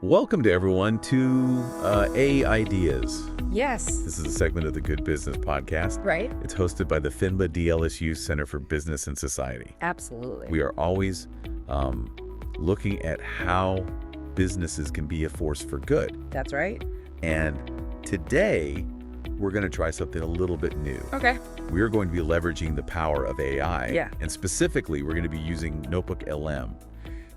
Welcome to everyone to AI-deas. Yes. This is a segment of the Good Business Podcast. Right? It's hosted by the PHINMA-DLSU Center for Business and Society. Absolutely. We are always looking at how businesses can be a force for good. That's right. And today, we're going to try something a little bit new. Okay. We are going to be leveraging the power of AI. Yeah. And specifically, we're going to be using Notebook LM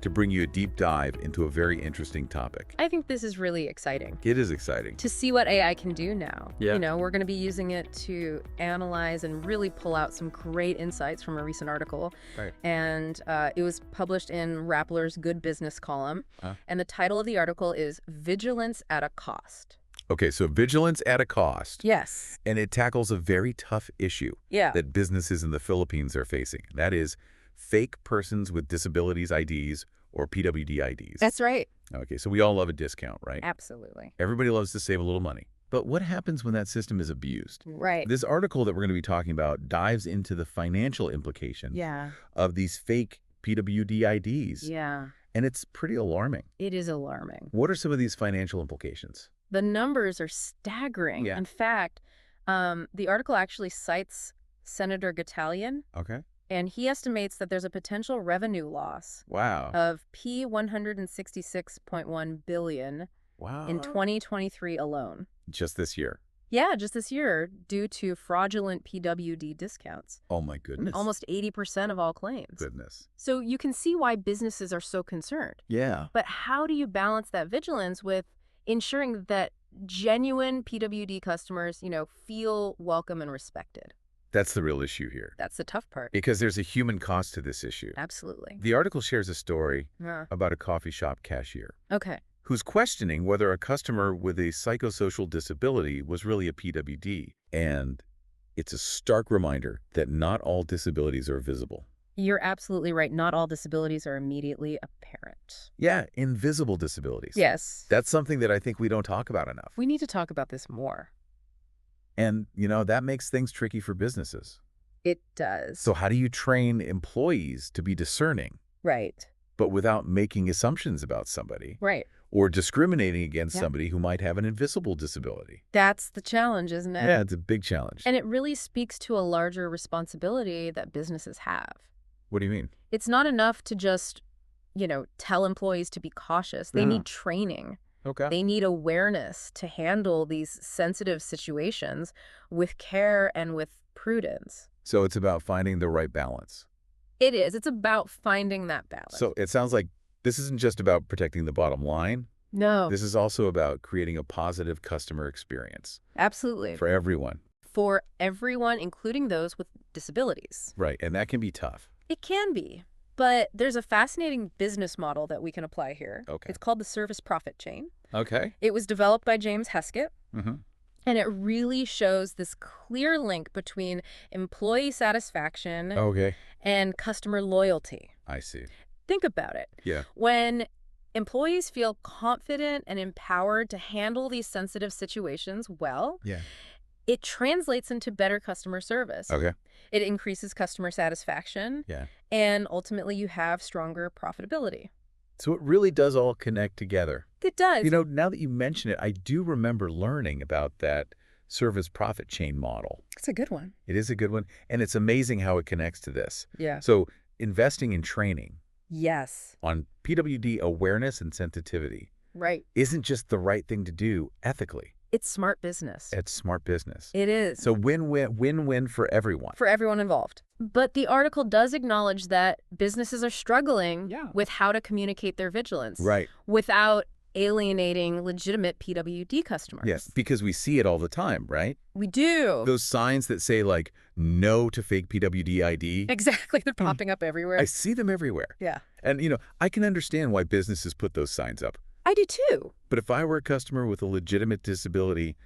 to bring you a deep dive into a very interesting topic. I think this is really exciting. It is exciting. To see what AI can do now. Yeah. You know, we're going to be using it to analyze and really pull out some great insights from a recent article. Right. And it was published in Rappler's Good Business column. And the title of the article is Vigilance at a Cost. Okay, so vigilance at a cost. Yes. And it tackles a very tough issue that businesses in the Philippines are facing. That is fake persons with disabilities IDs or PWD IDs. That's right. Okay, so we all love a discount, right? Absolutely. Everybody loves to save a little money. But what happens when that system is abused? Right. This article that we're going to be talking about dives into the financial implications of these fake PWD IDs. Yeah. And it's pretty alarming. It is alarming. What are some of these financial implications? The numbers are staggering. Yeah. In fact, the article actually cites Senator Gatalian. Okay. And he estimates that there's a potential revenue loss of $166.1 billion in 2023 alone. Just this year? Yeah, just this year, due to fraudulent PWD discounts. Oh, my goodness. Almost 80% of all claims. Goodness. So you can see why businesses are so concerned. Yeah. But how do you balance that vigilance with ensuring that genuine PWD customers, you know, feel welcome and respected? That's the real issue here. That's the tough part. Because there's a human cost to this issue. Absolutely. The article shares a story about a coffee shop cashier who's questioning whether a customer with a psychosocial disability was really a PWD. And it's a stark reminder that not all disabilities are visible. You're absolutely right. Not all disabilities are immediately apparent. Yeah, invisible disabilities. Yes. That's something that I think we don't talk about enough. We need to talk about this more. And, you know, that makes things tricky for businesses. It does. So how do you train employees to be discerning? Right. But without making assumptions about somebody. Right. Or discriminating against somebody who might have an invisible disability. That's the challenge, isn't it? Yeah, it's a big challenge. And it really speaks to a larger responsibility that businesses have. What do you mean? It's not enough to just, you know, tell employees to be cautious. They need training. Okay. They need awareness to handle these sensitive situations with care and with prudence. So it's about finding the right balance. It is. It's about finding that balance. So it sounds like this isn't just about protecting the bottom line. No. This is also about creating a positive customer experience. Absolutely. For everyone. For everyone, including those with disabilities. Right. And that can be tough. It can be. But there's a fascinating business model that we can apply here. Okay. It's called the service profit chain. Okay. It was developed by James Heskett. Mm-hmm. And it really shows this clear link between employee satisfaction and customer loyalty. I see. Think about it. Yeah. When employees feel confident and empowered to handle these sensitive situations well, it translates into better customer service. Okay. It increases customer satisfaction. Yeah. And ultimately, you have stronger profitability. So it really does all connect together. It does. You know, now that you mention it, I do remember learning about that service profit chain model. It's a good one. It is a good one. And it's amazing how it connects to this. Yeah. So investing in training on PWD awareness and sensitivity isn't just the right thing to do ethically. It's smart business. It's smart business. It is. So win-win for everyone. For everyone involved. But the article does acknowledge that businesses are struggling with how to communicate their vigilance without alienating legitimate PWD customers. Yes, because we see it all the time, right? We do. Those signs that say, like, no to fake PWD ID. Exactly. They're popping up everywhere. I see them everywhere. Yeah. And, you know, I can understand why businesses put those signs up. I do too. But if I were a customer with a legitimate disability,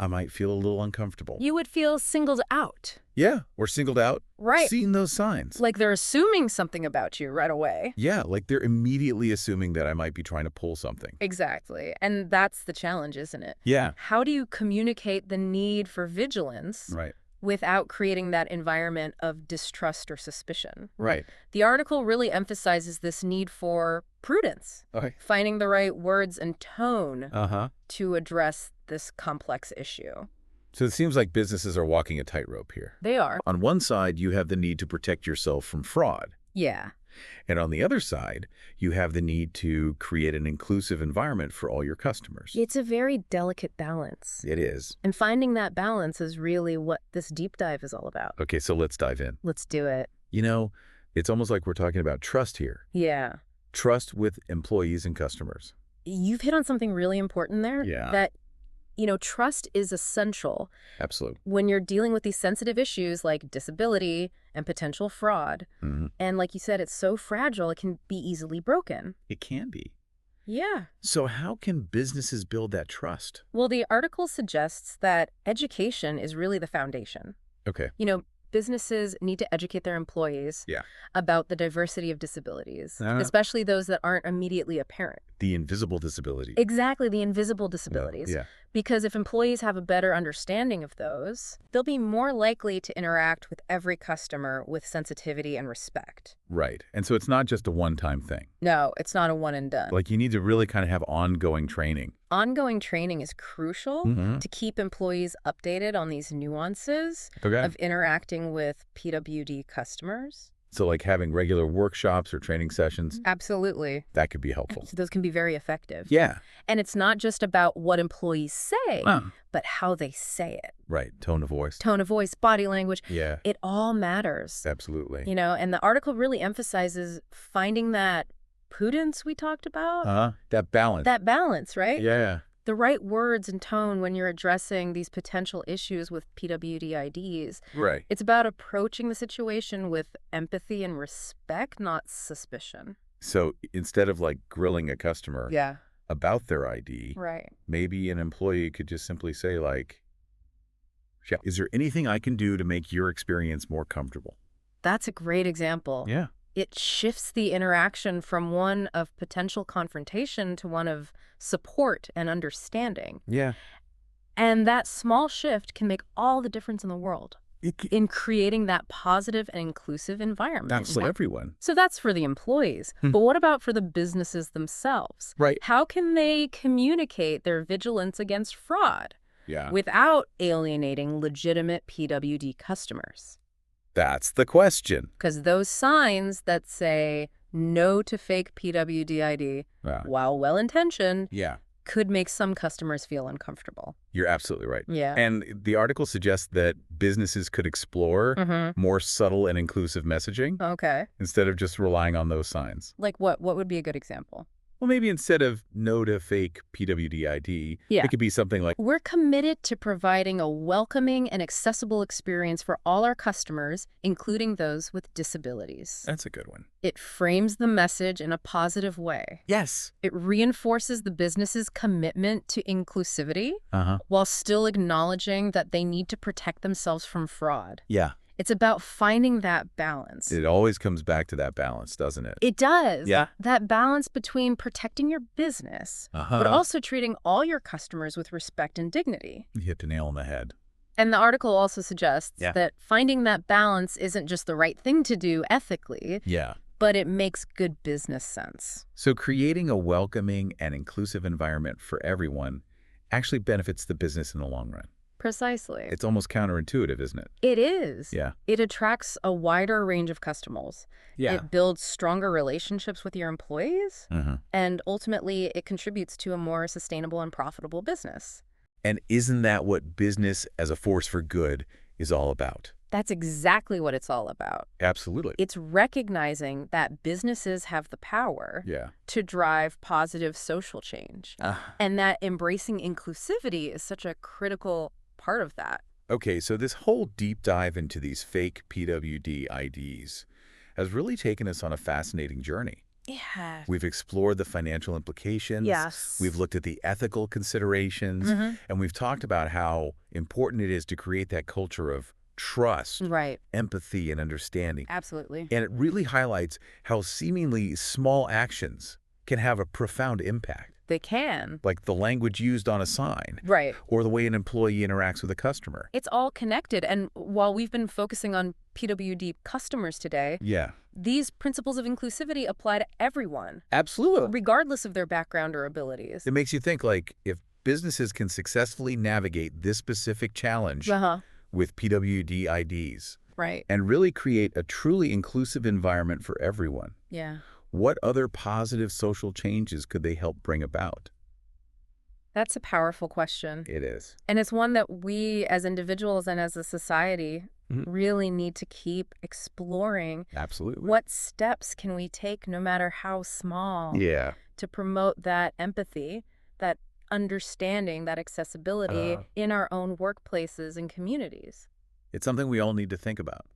I might feel a little uncomfortable. You would feel singled out. Yeah, or singled out. Right. Seeing those signs. Like they're assuming something about you right away. Yeah, like they're immediately assuming that I might be trying to pull something. Exactly. And that's the challenge, isn't it? Yeah. How do you communicate the need for vigilance without creating that environment of distrust or suspicion. Right. The article really emphasizes this need for prudence, finding the right words and tone to address this complex issue. So it seems like businesses are walking a tightrope here. They are. On one side, you have the need to protect yourself from fraud. Yeah. And on the other side, you have the need to create an inclusive environment for all your customers. It's a very delicate balance. It is. And finding that balance is really what this deep dive is all about. Okay, so let's dive in. Let's do it. You know, it's almost like we're talking about trust here. Yeah. Trust with employees and customers. You've hit on something really important there. Yeah. That, trust is essential. Absolutely. When you're dealing with these sensitive issues like disability and potential fraud. And like you said, it's so fragile, it can be easily broken. It can be. Yeah. So how can businesses build that trust? Well, the article suggests that education is really the foundation. Okay. Businesses need to educate their employees about the diversity of disabilities, especially those that aren't immediately apparent. The invisible disability. Exactly, the invisible disabilities. Yeah. Because if employees have a better understanding of those, they'll be more likely to interact with every customer with sensitivity and respect. Right. And so it's not just a one-time thing. No, it's not a one and done. Like you need to really kind of have ongoing training. Ongoing training is crucial to keep employees updated on these nuances of interacting with PWD customers. So like having regular workshops or training sessions? Absolutely. That could be helpful. Those can be very effective. Yeah. And it's not just about what employees say, but how they say it. Right. Tone of voice. Tone of voice, body language. Yeah. It all matters. Absolutely. And the article really emphasizes finding that prudence we talked about. That balance. That balance, right? Yeah. The right words and tone when you're addressing these potential issues with PWD IDs. Right. It's about approaching the situation with empathy and respect, not suspicion. So instead of like grilling a customer about their ID, maybe an employee could just simply say like, is there anything I can do to make your experience more comfortable? That's a great example. Yeah. It shifts the interaction from one of potential confrontation to one of support and understanding. Yeah. And that small shift can make all the difference in the world in creating that positive and inclusive environment. That's for everyone. So that's for the employees. But what about for the businesses themselves? Right. How can they communicate their vigilance against fraud without alienating legitimate PWD customers? That's the question. Because those signs that say no to fake PWD ID, while well-intentioned, could make some customers feel uncomfortable. You're absolutely right. Yeah. And the article suggests that businesses could explore more subtle and inclusive messaging instead of just relying on those signs. Like what? What would be a good example? Well, maybe instead of no to fake PWD ID, it could be something like, we're committed to providing a welcoming and accessible experience for all our customers, including those with disabilities. That's a good one. It frames the message in a positive way. Yes. It reinforces the business's commitment to inclusivity while still acknowledging that they need to protect themselves from fraud. Yeah. It's about finding that balance. It always comes back to that balance, doesn't it? It does. Yeah. That balance between protecting your business, but also treating all your customers with respect and dignity. You hit the nail on the head. And the article also suggests that finding that balance isn't just the right thing to do ethically, but it makes good business sense. So creating a welcoming and inclusive environment for everyone actually benefits the business in the long run. Precisely. It's almost counterintuitive, isn't it? It is. Yeah. It attracts a wider range of customers. Yeah. It builds stronger relationships with your employees. And ultimately, it contributes to a more sustainable and profitable business. And isn't that what business as a force for good is all about? That's exactly what it's all about. Absolutely. It's recognizing that businesses have the power to drive positive social change. And that embracing inclusivity is such a critical part of that. Okay, so this whole deep dive into these fake PWD IDs has really taken us on a fascinating journey. Yeah. We've explored the financial implications. Yes. We've looked at the ethical considerations. And we've talked about how important it is to create that culture of trust, empathy, and understanding. Absolutely. And it really highlights how seemingly small actions can have a profound impact. They can. Like the language used on a sign. Right. Or the way an employee interacts with a customer. It's all connected. And while we've been focusing on PWD customers today, these principles of inclusivity apply to everyone. Absolutely. Regardless of their background or abilities. It makes you think, like, if businesses can successfully navigate this specific challenge with PWD IDs and really create a truly inclusive environment for everyone, what other positive social changes could they help bring about? That's a powerful question. It is. And it's one that we as individuals and as a society really need to keep exploring. Absolutely. What steps can we take, no matter how small, to promote that empathy, that understanding, that accessibility in our own workplaces and communities? It's something we all need to think about.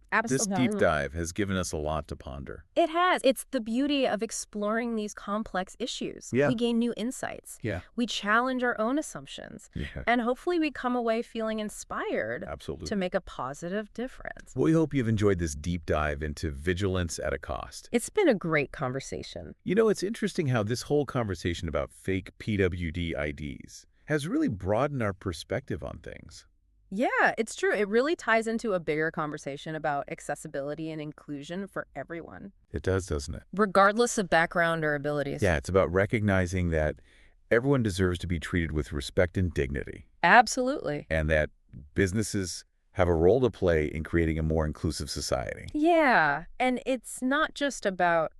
Absolutely. This deep dive has given us a lot to ponder. It has. It's the beauty of exploring these complex issues. We gain new insights. We challenge our own assumptions. And hopefully we come away feeling inspired to make a positive difference. We hope you've enjoyed this deep dive into vigilance at a cost. It's been a great conversation. You know, it's interesting how this whole conversation about fake PWD IDs has really broadened our perspective on things. Yeah, it's true. It really ties into a bigger conversation about accessibility and inclusion for everyone. It does, doesn't it? Regardless of background or abilities. Yeah, it's about recognizing that everyone deserves to be treated with respect and dignity. Absolutely. And that businesses have a role to play in creating a more inclusive society. Yeah, and it's not just about,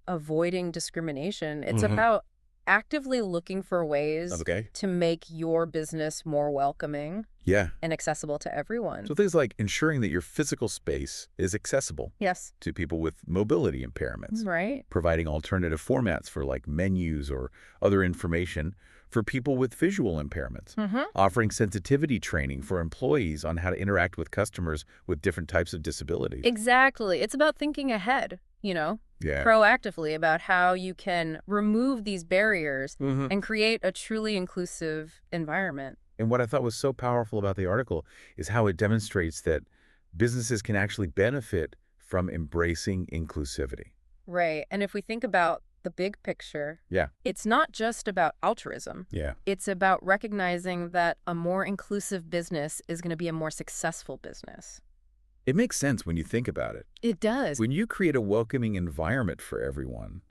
avoiding discrimination. It's about actively looking for ways to make your business more welcoming and accessible to everyone. So things like ensuring that your physical space is accessible to people with mobility impairments. Right. Providing alternative formats for like menus or other information for people with visual impairments. Offering sensitivity training for employees on how to interact with customers with different types of disabilities. Exactly. It's about thinking ahead, proactively about how you can remove these barriers and create a truly inclusive environment. And what I thought was so powerful about the article is how it demonstrates that businesses can actually benefit from embracing inclusivity. Right. And if we think about the big picture, it's not just about altruism. It's about recognizing that a more inclusive business is going to be a more successful business. It makes sense when you think about it. It does. When you create a welcoming environment for everyone,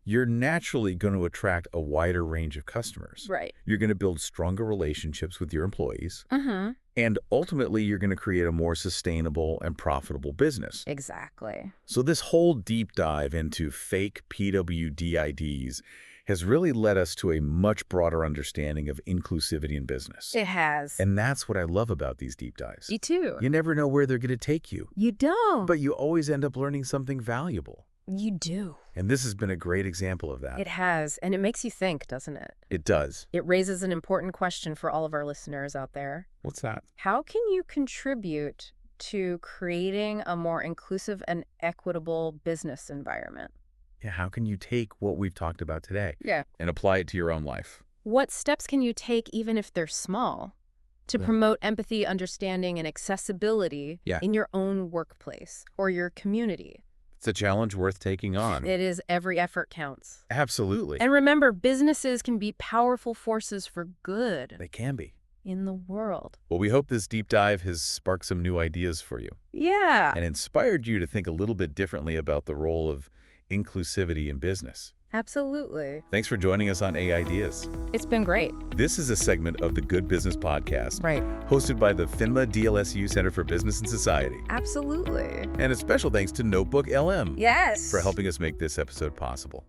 you're naturally going to attract a wider range of customers. Right. You're going to build stronger relationships with your employees. And ultimately, you're going to create a more sustainable and profitable business. Exactly. So this whole deep dive into fake PWD IDs has really led us to a much broader understanding of inclusivity in business. It has. And that's what I love about these deep dives. Me too. You never know where they're going to take you. You don't. But you always end up learning something valuable. You do. And this has been a great example of that. It has. And it makes you think, doesn't it? It does. It raises an important question for all of our listeners out there. What's that? How can you contribute to creating a more inclusive and equitable business environment? Yeah, how can you take what we've talked about today and apply it to your own life? What steps can you take, even if they're small, to promote empathy, understanding, and accessibility in your own workplace or your community? It's a challenge worth taking on. It is. Every effort counts. Absolutely. And remember, businesses can be powerful forces for good. They can be. In the world. Well, we hope this deep dive has sparked some new ideas for you. Yeah. And inspired you to think a little bit differently about the role of inclusivity in business. Absolutely. Thanks for joining us on AI-deas. It's been great. This is a segment of the Good Business Podcast. Right. Hosted by the PHINMA-DLSU Center for Business and Society. Absolutely. And a special thanks to Notebook LM. Yes. For helping us make this episode possible.